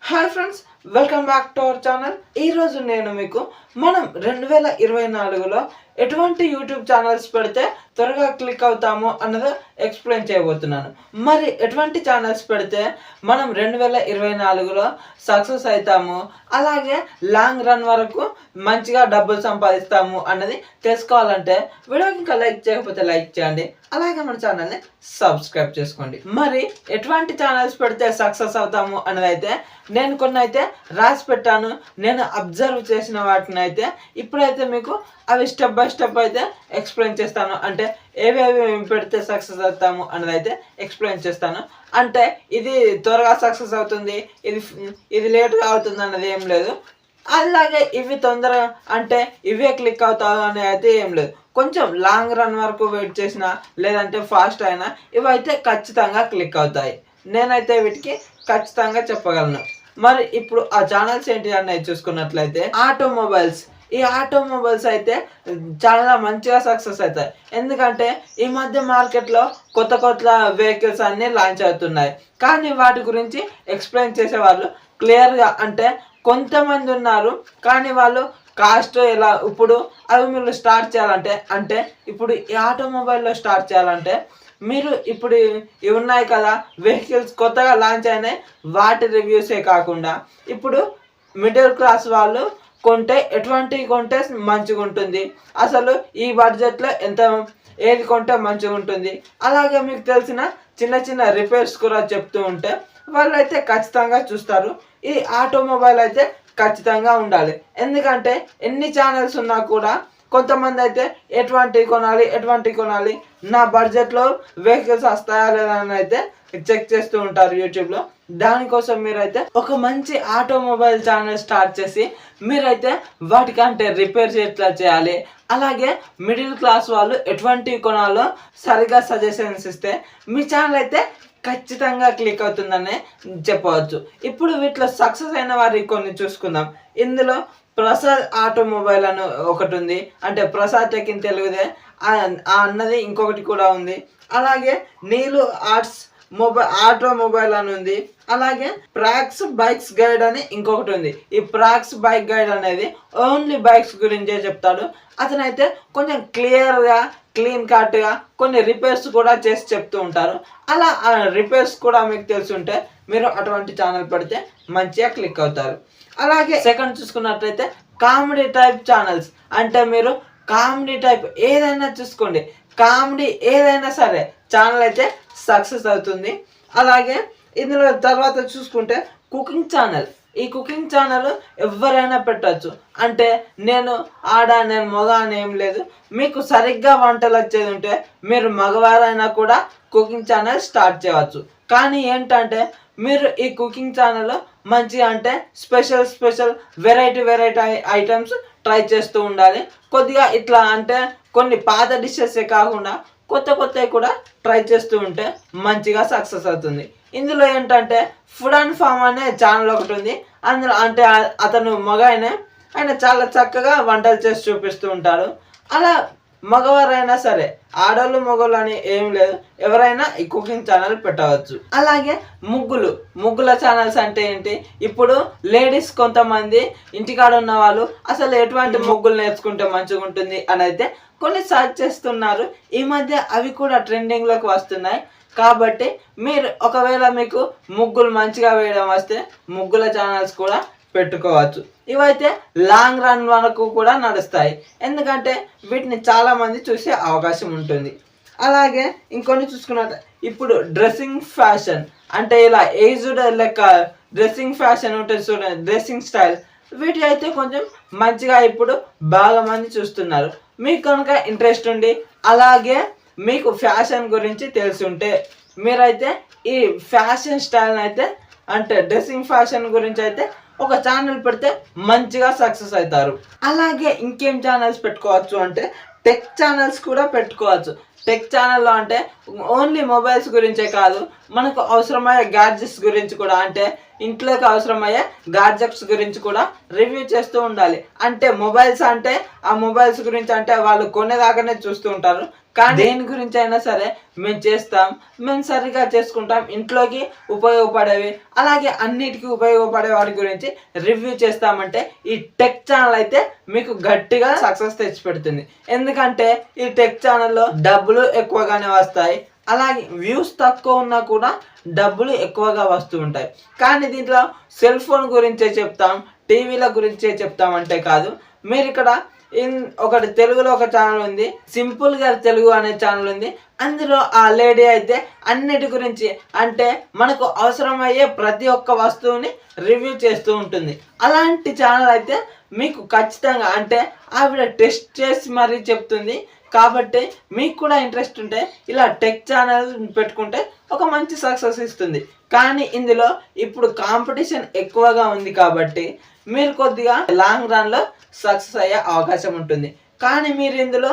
Hi friends, welcome back to our channel. ఈరోజు నేను మీకు మనం 2024లో ఎటువంటి యూట్యూబ్ ఛానల్స్ పెడితే త్వరగా క్లిక్ అవుతాము అన్నది ఎక్స్ప్లెయిన్ చేయబోతున్నాను. మరి ఎటువంటి ఛానల్స్ పెడితే మనం 2024లో సక్సెస్ అవుతాము, అలాగే లాంగ్ రన్ వరకు మంచిగా డబ్బులు సంపాదిస్తాము అన్నది తెలుసుకోవాలంటే వీడియోకి ఇంకా లైక్ చేయకపోతే లైక్ చేయండి, అలాగే మన ఛానల్ని సబ్స్క్రైబ్ చేసుకోండి. మరి ఎటువంటి ఛానల్స్ పెడితే సక్సెస్ అవుతాము అన్నది అయితే నేను కొన్ని అయితే రాసి పెట్టాను. నేను అబ్జర్వ్ చేసిన వాటిని అయితే ఇప్పుడైతే మీకు అవి స్టెప్ బై స్టెప్ అయితే ఎక్స్ప్లెయిన్ చేస్తాను. అంటే ఏవేవి పెడితే సక్సెస్ అవుతాము అన్నది అయితే ఎక్స్ప్లెయిన్ చేస్తాను. అంటే ఇది త్వరగా సక్సెస్ అవుతుంది, ఇది లేట్గా అవుతుంది అన్నది ఏం లేదు. అలాగే ఇవి తొందరగా అంటే ఇవే క్లిక్ అవుతావు అనేది అయితే ఏం లేదు. కొంచెం లాంగ్ రన్ వరకు వెయిట్ చేసినా లేదంటే ఫాస్ట్ అయినా ఇవైతే ఖచ్చితంగా క్లిక్ అవుతాయి. నేనైతే వీటికి ఖచ్చితంగా చెప్పగలను. మరి ఇప్పుడు ఆ ఛానల్స్ ఏంటి అనేది చూసుకున్నట్లయితే ఆటోమొబైల్స్. ఈ ఆటోమొబైల్స్ అయితే చాలా మంచిగా సక్సెస్ అవుతాయి. ఎందుకంటే ఈ మధ్య మార్కెట్లో కొత్త కొత్త వెహికల్స్ అన్నీ లాంచ్ అవుతున్నాయి. కానీ వాటి గురించి ఎక్స్ప్లెయిన్ చేసేవాళ్ళు క్లియర్గా అంటే కొంతమంది ఉన్నారు. కానీ వాళ్ళు కాస్ట్ ఎలా ఇప్పుడు అవి మీరు స్టార్ట్ చేయాలంటే అంటే ఇప్పుడు ఈ ఆటోమొబైల్లో స్టార్ట్ చేయాలంటే మీరు ఇప్పుడు ఇవి ఉన్నాయి కదా వెహికల్స్ కొత్తగా లాంచ్ అయినాయి, వాటి రివ్యూసే కాకుండా ఇప్పుడు మిడిల్ క్లాస్ వాళ్ళు కొంటే ఎటువంటివి కొంటే మంచిగా ఉంటుంది, అసలు ఈ బడ్జెట్లో ఎంత ఏది కొంటే మంచిగా ఉంటుంది, అలాగే మీకు తెలిసిన చిన్న చిన్న రిపేర్స్ కూడా చెప్తూ ఉంటే వాళ్ళైతే ఖచ్చితంగా చూస్తారు. ఈ ఆటోమొబైల్ అయితే ఖచ్చితంగా ఉండాలి. ఎందుకంటే ఎన్ని ఛానల్స్ ఉన్నా కూడా కొంతమంది అయితే ఎటువంటి కొనాలి నా బడ్జెట్లో వెహికల్స్ వస్తాయా లేదా అని అయితే చెక్ చేస్తూ ఉంటారు యూట్యూబ్లో. దానికోసం మీరైతే ఒక మంచి ఆటోమొబైల్ ఛానల్ స్టార్ట్ చేసి మీరైతే వాటికంటే రిపేర్స్ ఎట్లా చేయాలి, అలాగే మిడిల్ క్లాస్ వాళ్ళు ఎటువంటివి కొనాలో సరిగా సజెషన్స్ ఇస్తే మీ ఛానల్ అయితే ఖచ్చితంగా క్లిక్ అవుతుందని చెప్పవచ్చు. ఇప్పుడు వీటిలో సక్సెస్ అయిన వారి కొన్ని చూసుకుందాం. ఇందులో ప్రసాద్ ఆటోమొబైల్ అని ఒకటి ఉంది, అంటే ప్రసాద్ టెక్ ఇన్ తెలుగుదే అన్నది ఇంకొకటి కూడా ఉంది. అలాగే నీలు ఆర్ట్స్ ఆటోమొబైల్ అని ఉంది. అలాగే ప్రాక్స్ బైక్స్ గైడ్ అని ఇంకొకటి ఉంది. ఈ ప్రాక్స్ బైక్ గైడ్ అనేది ఓన్లీ బైక్స్ గురించే చెప్తాడు. అతనైతే కొంచెం క్లియర్గా క్లీన్ కట్గా కొన్ని రిపేర్స్ కూడా చేసి చెప్తూ ఉంటారు. అలా రిపేర్స్ కూడా మీకు తెలుసుంటే మీరు అటువంటి ఛానల్ పెడితే మంచిగా క్లిక్ అవుతారు. అలాగే సెకండ్ చూసుకున్నట్లయితే కామెడీ టైప్ ఛానల్స్. అంటే మీరు కామెడీ టైప్ ఏదైనా చూసుకోండి, కామెడీ ఏదైనా సరే ఛానల్ అయితే సక్సెస్ అవుతుంది. అలాగే ఇందులో తర్వాత చూసుకుంటే కుకింగ్ ఛానల్. ఈ కుకింగ్ ఛానల్ ఎవరైనా పెట్టచ్చు. అంటే నేను మగ అని ఏం లేదు, మీకు సరిగ్గా వంటలు వచ్చేది ఉంటే మీరు మగవారైనా కూడా కుకింగ్ ఛానల్ స్టార్ట్ చేయవచ్చు. కానీ ఏంటంటే మీరు ఈ కుకింగ్ ఛానల్లో మంచిగా అంటే స్పెషల్ వెరైటీ ఐటమ్స్ ట్రై చేస్తూ ఉండాలి. కొద్దిగా ఇట్లా అంటే కొన్ని పాత డిషెసే కాకుండా కొత్తవి కూడా ట్రై చేస్తూ ఉంటే మంచిగా సక్సెస్ అవుతుంది. ఇందులో ఏంటంటే ఫుడ్ అండ్ ఫామ్ అనే ఛానల్ ఒకటి ఉంది. అందులో అంటే అతను మగ ఆయన చాలా చక్కగా వంటలు చేసి చూపిస్తూ ఉంటారు. అలా మగవారైనా సరే, ఆడవాళ్ళు మగవాళ్ళు అని ఏం లేదు, ఎవరైనా ఈ కుకింగ్ ఛానల్ పెట్టవచ్చు. అలాగే ముగ్గుల ఛానల్స్ అంటే ఏంటి, ఇప్పుడు లేడీస్ కొంతమంది ఇంటికాడ ఉన్న వాళ్ళు అసలు ఎటువంటి ముగ్గులు నేర్చుకుంటే మంచిగా ఉంటుంది అని అయితే కొన్ని సర్చ్ చేస్తున్నారు. ఈ మధ్య అవి కూడా ట్రెండింగ్లోకి వస్తున్నాయి. కాబట్టి మీరు ఒకవేళ మీకు ముగ్గులు మంచిగా వేయడం వస్తే ముగ్గుల ఛానల్స్ కూడా పెట్టుకోవచ్చు. ఇవైతే లాంగ్ రన్ వరకు కూడా నడుస్తాయి, ఎందుకంటే వీటిని చాలామంది చూసే అవకాశం ఉంటుంది. అలాగే ఇంకొన్ని చూసుకున్నట్టు ఇప్పుడు డ్రెస్సింగ్ ఫ్యాషన్, అంటే ఇలా ఏజ్డ్ లెక్క డ్రెస్సింగ్ ఫ్యాషన్ ఉంటుంది చూడండి, డ్రెస్సింగ్ స్టైల్. వీటి అయితే కొంచెం మంచిగా ఇప్పుడు బాగా మంది చూస్తున్నారు. మీకు కనుక ఇంట్రెస్ట్ ఉండి అలాగే మీకు ఫ్యాషన్ గురించి తెలిసి ఉంటే మీరైతే ఈ ఫ్యాషన్ స్టైల్ని అయితే అంటే డ్రెస్సింగ్ ఫ్యాషన్ గురించి అయితే ఒక ఛానల్ పెడితే మంచిగా సక్సెస్ అవుతారు. అలాగే ఇంకేం ఛానల్స్ పెట్టుకోవచ్చు అంటే టెక్ ఛానల్స్ కూడా పెట్టుకోవచ్చు. టెక్ ఛానల్లో అంటే ఓన్లీ మొబైల్స్ గురించే కాదు, మనకు అవసరమయ్యే గ్యాడ్జెట్స్ గురించి కూడా, అంటే ఇంట్లోకి అవసరమయ్యే గ్యాడ్జెట్స్ గురించి కూడా రివ్యూ చేస్తూ ఉండాలి. అంటే మొబైల్స్ అంటే ఆ మొబైల్స్ గురించి అంటే వాళ్ళు కొనేదాకానే చూస్తూ ఉంటారు, కానీ దేని గురించి అయినా సరే మేము చేస్తాం, మేము సరిగా చేసుకుంటాం, ఇంట్లోకి ఉపయోగపడేవి అలాగే అన్నిటికీ ఉపయోగపడే వాటి గురించి రివ్యూ చేస్తామంటే ఈ టెక్ ఛానల్ అయితే మీకు గట్టిగా సక్సెస్ తెచ్చి పెడుతుంది. ఎందుకంటే ఈ టెక్ ఛానల్లో డబ్బులు ఎక్కువగానే వస్తాయి, అలాగే వ్యూస్ తక్కువ ఉన్నా కూడా డబ్బులు ఎక్కువగా వస్తూ ఉంటాయి. కానీ దీంట్లో సెల్ ఫోన్ గురించే చెప్తాం, టీవీల గురించే చెప్తామంటే కాదు. మీరు ఇక్కడ ఒకటి తెలుగులో ఒక ఛానల్ ఉంది, సింపుల్ గా తెలుగు అనే ఛానల్ ఉంది. అందులో ఆ లేడీ అయితే అన్నిటి గురించి అంటే మనకు అవసరమయ్యే ప్రతి ఒక్క వస్తువుని రివ్యూ చేస్తూ ఉంటుంది. అలాంటి ఛానల్ అయితే మీకు ఖచ్చితంగా అంటే ఆవిడ టెస్ట్ చేసి మరీ చెప్తుంది. కాబట్టి మీకు కూడా ఇంట్రెస్ట్ ఉంటే ఇలా టెక్ ఛానల్ పెట్టుకుంటే ఒక మంచి సక్సెస్ ఇస్తుంది. కానీ ఇందులో ఇప్పుడు కాంపిటీషన్ ఎక్కువగా ఉంది కాబట్టి మీరు కొద్దిగా లాంగ్ రన్లో సక్సెస్ అయ్యే అవకాశం ఉంటుంది. కానీ మీరు ఇందులో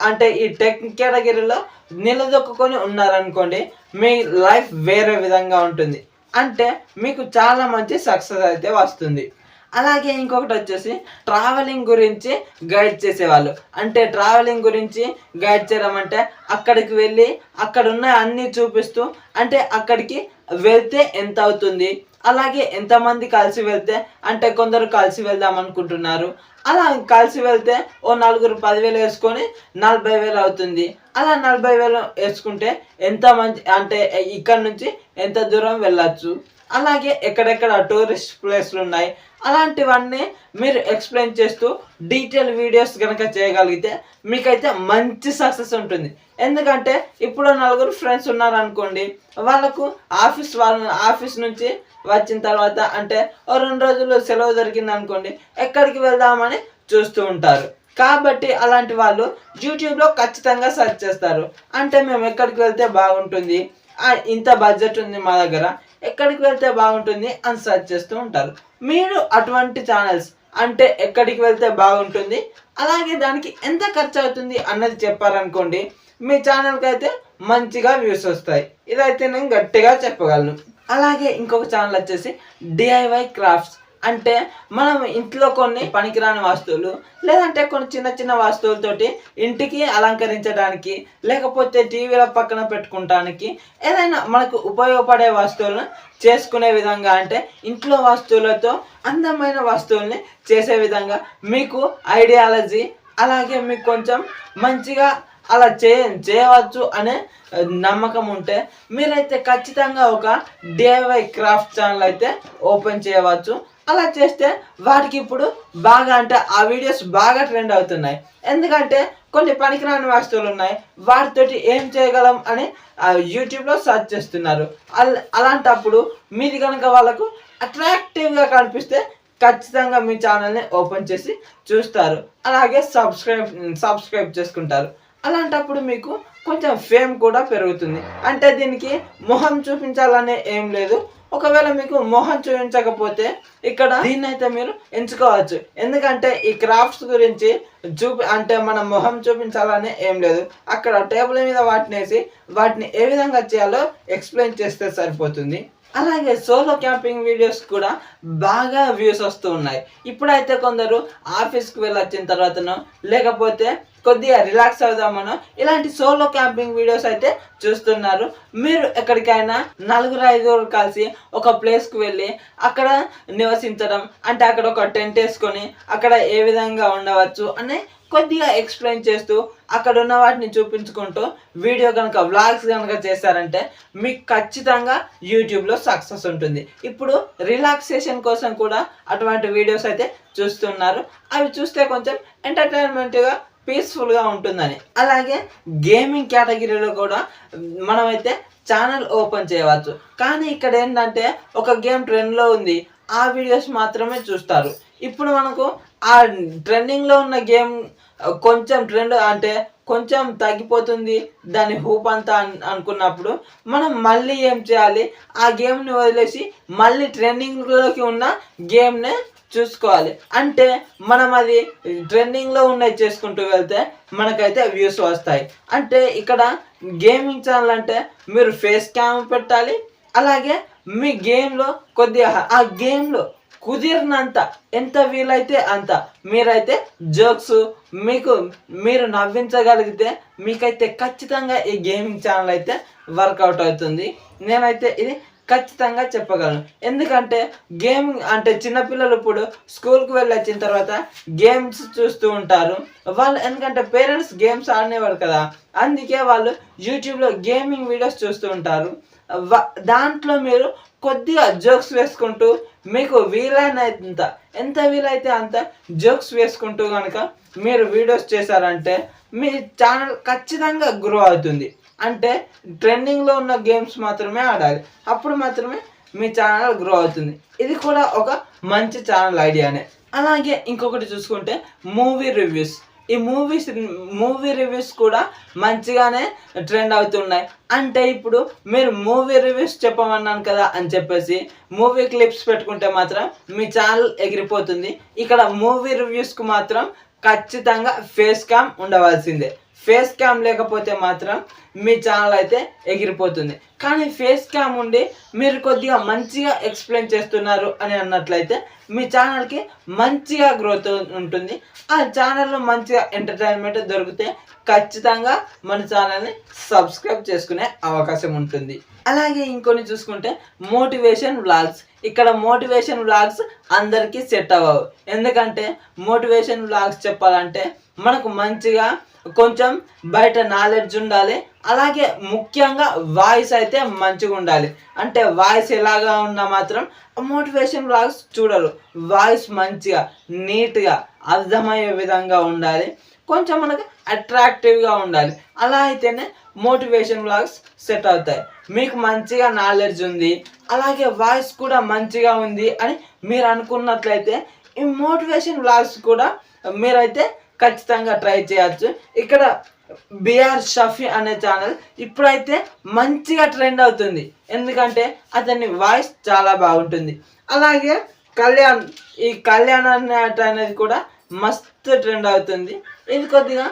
అంటే ఈ టెక్ కేటగిరీలో నిలదొక్కుని ఉన్నారనుకోండి, మీ లైఫ్ వేరే విధంగా ఉంటుంది. అంటే మీకు చాలా మంచి సక్సెస్ అయితే వస్తుంది. అలాగే ఇంకొకటి వచ్చేసి ట్రావెలింగ్ గురించి గైడ్ చేసేవాళ్ళు. అంటే ట్రావెలింగ్ గురించి గైడ్ చేయడం అంటే అక్కడికి వెళ్ళి అక్కడ ఉన్న అన్నీ చూపిస్తూ, అంటే అక్కడికి వెళ్తే ఎంత అవుతుంది, అలాగే ఎంతమంది కలిసి వెళ్తే, అంటే కొందరు కలిసి వెళ్దాం అనుకుంటున్నారు, అలా కలిసి వెళ్తే ఓ నలుగురు 10,000 వేసుకొని 40,000 అవుతుంది. అలా 40,000 వేసుకుంటే ఎంత మంచి అంటే ఇక్కడ నుంచి ఎంత దూరం వెళ్ళచ్చు, అలాగే ఎక్కడెక్కడ టూరిస్ట్ ప్లేస్లు ఉన్నాయి, అలాంటివన్నీ మీరు ఎక్స్ప్లెయిన్ చేస్తూ డీటెయిల్ వీడియోస్ కనుక చేయగలిగితే మీకైతే మంచి సక్సెస్ ఉంటుంది. ఎందుకంటే ఇప్పుడు నలుగురు ఫ్రెండ్స్ ఉన్నారనుకోండి, వాళ్ళకు ఆఫీస్ నుంచి వచ్చిన తర్వాత అంటే ఓ 2 రోజులు సెలవు దొరికింది అనుకోండి, ఎక్కడికి వెళ్దామని చూస్తూ ఉంటారు. కాబట్టి అలాంటి వాళ్ళు యూట్యూబ్లో ఖచ్చితంగా సెర్చ్ చేస్తారు. అంటే మేము ఎక్కడికి వెళ్తే బాగుంటుంది, ఇంత బడ్జెట్ ఉంది మా దగ్గర, ఎక్కడికి వెళ్తే బాగుంటుంది అని సెర్చ్ చేస్తూ ఉంటారు. మీరు అటువంటి ఛానల్స్ అంటే ఎక్కడికి వెళ్తే బాగుంటుంది, అలాగే దానికి ఎంత ఖర్చు అవుతుంది అన్నది చెప్పారనుకోండి, మీ ఛానల్కి అయితే మంచిగా వ్యూస్ వస్తాయి. ఇదైతే నేను గట్టిగా చెప్పగలను. అలాగే ఇంకొక ఛానల్ వచ్చేసి డిఐవై క్రాఫ్ట్స్. అంటే మనం ఇంట్లో కొన్ని పనికిరాని వస్తువులు లేదంటే కొన్ని చిన్న చిన్న వస్తువులతోటి ఇంటికి అలంకరించడానికి, లేకపోతే టీవీల పక్కన పెట్టుకోవడానికి, ఏదైనా మనకు ఉపయోగపడే వస్తువులను చేసుకునే విధంగా, అంటే ఇంట్లో వస్తువులతో అందమైన వస్తువుల్ని చేసే విధంగా మీకు ఐడియాలజీ, అలాగే మీకు కొంచెం మంచిగా అలా చేయవచ్చు అనే నమ్మకం ఉంటే మీరైతే ఖచ్చితంగా ఒక డిఐవై క్రాఫ్ట్ ఛానల్ అయితే ఓపెన్ చేయవచ్చు. అలా చేస్తే వాటికి ఇప్పుడు బాగా అంటే ఆ వీడియోస్ బాగా ట్రెండ్ అవుతున్నాయి. ఎందుకంటే కొన్ని పనికిరాని వస్తువులు ఉన్నాయి, వాటితోటి ఏం చేయగలం అని యూట్యూబ్లో సెర్చ్ చేస్తున్నారు. అలాంటప్పుడు మీది కనుక వాళ్ళకు అట్రాక్టివ్గా కనిపిస్తే ఖచ్చితంగా మీ ఛానల్ని ఓపెన్ చేసి చూస్తారు, అలాగే సబ్స్క్రైబ్ చేసుకుంటారు. అలాంటప్పుడు మీకు కొంచెం ఫేమ్ కూడా పెరుగుతుంది. అంటే దీనికి మొహం చూపించాలనే ఏం లేదు. ఒకవేళ మీకు మొహం చూపించకపోతే ఇక్కడ దీన్ని అయితే మీరు ఎంచుకోవచ్చు. ఎందుకంటే ఈ క్రాఫ్ట్స్ గురించి అంటే మన మొహం చూపించాలనే ఏం లేదు. అక్కడ టేబుల్ మీద వాటిని ఏ విధంగా చేయాలో ఎక్స్ప్లెయిన్ చేస్తే సరిపోతుంది. అలాగే సోలో క్యాంపింగ్ వీడియోస్ కూడా బాగా వ్యూస్ వస్తూ ఉన్నాయి. ఇప్పుడైతే కొందరు ఆఫీస్కి వెళ్ళొచ్చిన తర్వాతనో లేకపోతే కొద్దిగా రిలాక్స్ అవుదామనో ఇలాంటి సోలో క్యాంపింగ్ వీడియోస్ అయితే చూస్తున్నారు. మీరు ఎక్కడికైనా 4-5 కలిసి ఒక ప్లేస్కి వెళ్ళి అక్కడ నివసించడం, అంటే అక్కడ ఒక టెంట్ వేసుకొని అక్కడ ఏ విధంగా ఉండవచ్చు అని కొద్దిగా ఎక్స్ప్లెయిన్ చేస్తూ అక్కడ ఉన్న వాటిని చూపించుకుంటూ వీడియో కనుక వ్లాగ్స్ కనుక చేశారంటే మీకు ఖచ్చితంగా యూట్యూబ్లో సక్సెస్ ఉంటుంది. ఇప్పుడు రిలాక్సేషన్ కోసం కూడా అటువంటి వీడియోస్ అయితే చూస్తున్నారు. అవి చూస్తే కొంచెం ఎంటర్టైన్మెంట్గా పీస్ఫుల్గా ఉంటుందని. అలాగే గేమింగ్ కేటగిరీలో కూడా మనమైతే ఛానల్ ఓపెన్ చేయవచ్చు. కానీ ఇక్కడ ఏంటంటే ఒక గేమ్ ట్రెండ్లో ఉంది, ఆ వీడియోస్ మాత్రమే చూస్తారు. ఇప్పుడు మనకు ఆ ట్రెండింగ్లో ఉన్న గేమ్ కొంచెం ట్రెండ్ అంటే కొంచెం తగ్గిపోతుంది, దాని హూప్ అంతా అనుకున్నప్పుడు మనం మళ్ళీ ఏం చేయాలి, ఆ గేమ్ని వదిలేసి మళ్ళీ ట్రెండింగ్లోకి ఉన్న గేమ్ని చూసుకోవాలి. అంటే మనం అది ట్రెండింగ్లో ఉన్నాయి చేసుకుంటూ వెళ్తే మనకైతే వ్యూస్ వస్తాయి. అంటే ఇక్కడ గేమింగ్ ఛానల్ అంటే మీరు ఫేస్ క్యామ్ పెట్టాలి. అలాగే మీ గేమ్లో కొద్దిగా ఆ గేమ్లో కుదిరినంత ఎంత వీలైతే అంత మీరైతే జోక్స్ మీరు నవ్వించగలిగితే మీకైతే ఖచ్చితంగా ఈ గేమింగ్ ఛానల్ అయితే వర్కౌట్ అవుతుంది. నేనైతే ఇది ఖచ్చితంగా చెప్పగలను. ఎందుకంటే గేమింగ్ అంటే చిన్నపిల్లలు ఇప్పుడు స్కూల్కి వెళ్ళి వచ్చిన తర్వాత గేమ్స్ చూస్తూ ఉంటారు వాళ్ళు. ఎందుకంటే పేరెంట్స్ గేమ్స్ ఆడినేవారు కదా, అందుకే వాళ్ళు యూట్యూబ్లో గేమింగ్ వీడియోస్ చూస్తూ ఉంటారు. దాంట్లో మీరు కొద్దిగా జోక్స్ వేసుకుంటూ మీకు వీలైనంత ఎంత వీలైతే అంత జోక్స్ వేసుకుంటూ కనుక మీరు వీడియోస్ చేశారంటే మీ ఛానల్ ఖచ్చితంగా గ్రో అవుతుంది. అంటే ట్రెండింగ్లో ఉన్న గేమ్స్ మాత్రమే ఆడాలి, అప్పుడు మాత్రమే మీ ఛానల్ గ్రో అవుతుంది. ఇది కూడా ఒక మంచి ఛానల్ ఐడియానే. అలాగే ఇంకొకటి చూసుకుంటే మూవీ రివ్యూస్. ఈ మూవీ రివ్యూస్ కూడా మంచిగానే ట్రెండ్ అవుతున్నాయి. అంటే ఇప్పుడు మీరు మూవీ రివ్యూస్ చెప్పమన్నాను కదా అని చెప్పేసి మూవీ క్లిప్స్ పెట్టుకుంటే మాత్రం మీ ఛానల్ ఎగిరిపోతుంది. ఇక్కడ మూవీ రివ్యూస్కి మాత్రం ఖచ్చితంగా ఫేస్ క్యామ్ ఉండవలసిందే. ఫేస్ క్యామ్ లేకపోతే మాత్రం మీ ఛానల్ అయితే ఎగిరిపోతుంది. కానీ ఫేస్ క్యామ్ ఉండి మీరు కొద్దిగా మంచిగా ఎక్స్ప్లెయిన్ చేస్తున్నారు అని అన్నట్లయితే మీ ఛానల్కి మంచిగా గ్రోత్ ఉంటుంది. ఆ ఛానల్లో మంచిగా ఎంటర్టైన్మెంట్ దొరికితే ఖచ్చితంగా మన ఛానల్ని సబ్స్క్రైబ్ చేసుకునే అవకాశం ఉంటుంది. అలాగే ఇంకొన్ని చూసుకుంటే మోటివేషన్ వ్లాగ్స్. ఇక్కడ మోటివేషన్ వ్లాగ్స్ అందరికీ సెట్ అవ్వవు. ఎందుకంటే మోటివేషన్ వ్లాగ్స్ చెప్పాలంటే మనకు మంచిగా కొంచెం బయట నాలెడ్జ్ ఉండాలి. అలాగే ముఖ్యంగా వాయిస్ అయితే మంచిగా ఉండాలి. అంటే వాయిస్ ఎలాగా ఉన్నా మాత్రం మోటివేషన్ వ్లాగ్స్ చూడరు. వాయిస్ మంచిగా నీట్గా అర్థమయ్యే విధంగా ఉండాలి, కొంచెం మనకు అట్రాక్టివ్గా ఉండాలి. అలా అయితేనే మోటివేషన్ వ్లాగ్స్ సెట్ అవుతాయి. మీకు మంచిగా నాలెడ్జ్ ఉంది, అలాగే వాయిస్ కూడా మంచిగా ఉంది అని మీరు అనుకున్నట్లయితే ఈ మోటివేషన్ వ్లాగ్స్ కూడా మీరైతే ఖచ్చితంగా ట్రై చేయొచ్చు. ఇక్కడ బిఆర్ షఫీ అనే ఛానల్ ఇప్పుడైతే మంచిగా ట్రెండ్ అవుతుంది. ఎందుకంటే అతని వాయిస్ చాలా బాగుంటుంది. అలాగే కళ్యాణ్ అనేది కూడా మస్తు ట్రెండ్ అవుతుంది. ఇది కొద్దిగా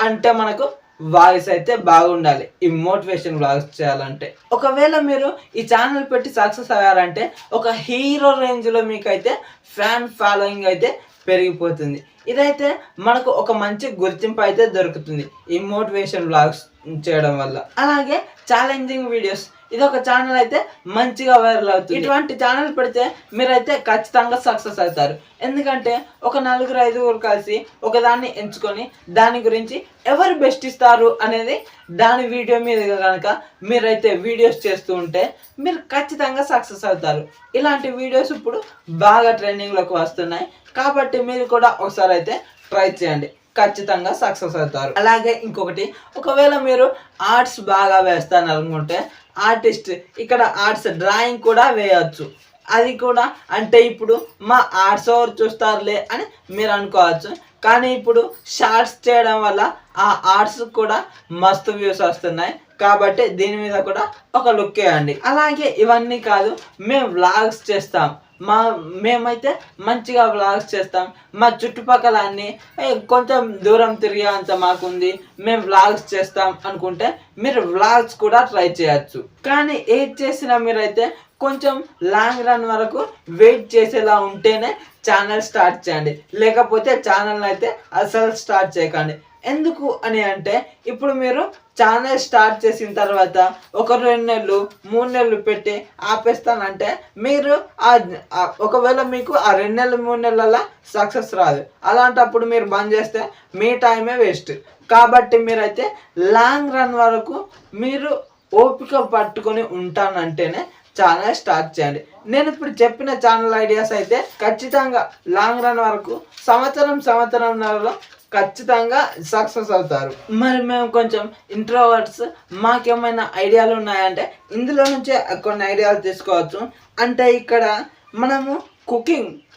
అంటే మనకు వాయిస్ అయితే బాగుండాలి ఈ మోటివేషన్ వ్లాగ్స్ చేయాలంటే. ఒకవేళ మీరు ఈ ఛానల్ పెట్టి సక్సెస్ అయ్యారంటే ఒక హీరో రేంజ్లో మీకైతే ఫ్యాన్ ఫాలోయింగ్ అయితే పెరిగిపోతుంది. ఇదైతే మనకు ఒక మంచి గుర్తింపు అయితే దొరుకుతుంది ఈ మోటివేషన్ వ్లాగ్స్ చేయడం వల్ల. అలాగే ఛాలెంజింగ్ వీడియోస్, ఇది ఒక ఛానల్ అయితే మంచిగా వైరల్ అవుతుంది. ఇటువంటి ఛానల్ పెడితే మీరైతే ఖచ్చితంగా సక్సెస్ అవుతారు. ఎందుకంటే ఒక 4-5 కలిసి ఒకదాన్ని ఎంచుకొని దాని గురించి ఎవరు బెస్ట్ ఇస్తారు అనేది దాని వీడియో మీద కనుక మీరైతే వీడియోస్ చేస్తూ ఉంటే మీరు ఖచ్చితంగా సక్సెస్ అవుతారు. ఇలాంటి వీడియోస్ ఇప్పుడు బాగా ట్రెండింగ్లోకి వస్తున్నాయి. కాబట్టి మీరు కూడా ఒకసారి అయితే ట్రై చేయండి, ఖచ్చితంగా సక్సెస్ అవుతారు. అలాగే ఇంకొకటి, ఒకవేళ మీరు ఆర్ట్స్ బాగా వేస్తాను అనుకుంటే ఆర్టిస్ట్ ఇక్కడ ఆర్ట్స్ డ్రాయింగ్ కూడా వేయచ్చు. అది కూడా అంటే ఇప్పుడు మా ఆర్ట్స్ ఎవరు చూస్తారులే అని మీరు అనుకోవచ్చు. కానీ ఇప్పుడు షార్ట్స్ చేయడం వల్ల ఆ ఆర్ట్స్ కూడా మస్తు వ్యూస్ వస్తున్నాయి. కాబట్టి దీని మీద కూడా ఒక లుక్ వేయండి. అలాగే ఇవన్నీ కాదు, మేము వ్లాగ్స్ చేస్తాం, మేమైతే మంచిగా వ్లాగ్స్ చేస్తాం, మా చుట్టుపక్కల అన్నీ కొంచెం దూరం తిరిగే అంత మాకుంది, మేము వ్లాగ్స్ చేస్తాం అనుకుంటే మీరు వ్లాగ్స్ కూడా ట్రై చేయొచ్చు. కానీ ఏది చేసినా మీరైతే కొంచెం లాంగ్ రన్ వరకు వెయిట్ చేసేలా ఉంటేనే ఛానల్ స్టార్ట్ చేయండి, లేకపోతే ఛానల్ అయితే అసలు స్టార్ట్ చేయకండి. ఎందుకు అని అంటే ఇప్పుడు మీరు ఛానల్ స్టార్ట్ చేసిన తర్వాత ఒక 2 నెలలు 3 నెలలు పెట్టి ఆపేస్తానంటే మీరు ఒకవేళ మీకు ఆ 2 నెలలు 3 నెలల సక్సెస్ రాదు. అలాంటప్పుడు మీరు బంద్ చేస్తే మీ టైమే వేస్ట్. కాబట్టి మీరైతే లాంగ్ రన్ వరకు మీరు ఓపిక పట్టుకొని ఉంటానంటేనే ఛానల్ స్టార్ట్ చేయండి. నేను ఇప్పుడు చెప్పిన ఛానల్ ఐడియాస్ అయితే ఖచ్చితంగా లాంగ్ రన్ వరకు సంవత్సరంన్నరలో ఖచ్చితంగా సక్సెస్ అవుతారు. మరి మేము కొంచెం ఇంట్రోవర్ట్స్, మాకేమైనా ఐడియాలు ఉన్నాయంటే ఇందులో నుంచే కొన్ని ఐడియాలు తీసుకోవచ్చు. అంటే ఇక్కడ మనము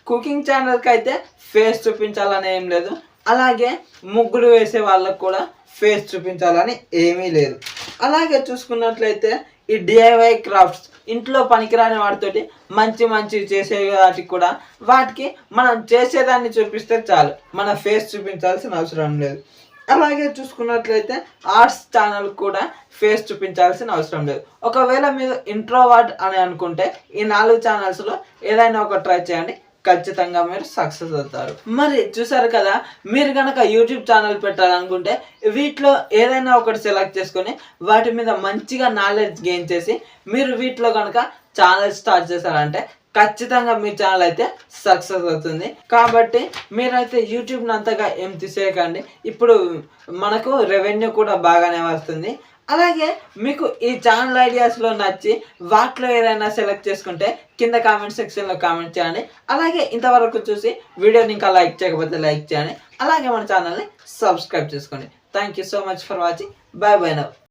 కుకింగ్ ఛానల్కి అయితే ఫేస్ చూపించాలని ఏం లేదు, అలాగే ముగ్గులు వేసే వాళ్ళకు కూడా ఫేస్ చూపించాలని ఏమీ లేదు. అలాగే చూసుకున్నట్లయితే ఈ డిఐవై క్రాఫ్ట్స్ ఇంట్లో పనికిరాని వాటితోటి మంచి మంచి చేసే వాటికి కూడా వాటికి మనం చేసేదాన్ని చూపిస్తే చాలు, మన ఫేస్ చూపించాల్సిన అవసరం లేదు. అలాగే చూసుకున్నట్లయితే ఆర్ట్స్ ఛానల్ కూడా ఫేస్ చూపించాల్సిన అవసరం లేదు. ఒకవేళ మీరు ఇంట్రోవర్ట్ అని అనుకుంటే ఈ 4 ఛానల్స్లో ఏదైనా ఒక ట్రై చేయండి, ఖచ్చితంగా మీరు సక్సెస్ అవుతారు. మరి చూసారు కదా, మీరు కనుక యూట్యూబ్ ఛానల్ పెట్టాలనుకుంటే వీటిలో ఏదైనా ఒకటి సెలెక్ట్ చేసుకొని వాటి మీద మంచిగా నాలెడ్జ్ గెయిన్ చేసి మీరు వీటిలో కనుక ఛానల్ స్టార్ట్ చేశారంటే ఖచ్చితంగా మీ ఛానల్ అయితే సక్సెస్ అవుతుంది. కాబట్టి మీరైతే యూట్యూబ్ని అంతగా ఏం తీసేయకండి, ఇప్పుడు మనకు రెవెన్యూ కూడా బాగానే వస్తుంది. అలాగే మీకు ఈ ఛానల్ ఐడియాస్లో నచ్చి వాటిలో ఏదైనా సెలెక్ట్ చేసుకుంటే కింద కామెంట్ సెక్షన్లో కామెంట్ చేయండి. అలాగే ఇంతవరకు చూసి వీడియోని ఇంకా లైక్ చేయకపోతే లైక్ చేయండి. అలాగే మన ఛానల్ని సబ్స్క్రైబ్ చేసుకోండి. Thank you so much for watching. Bye bye now.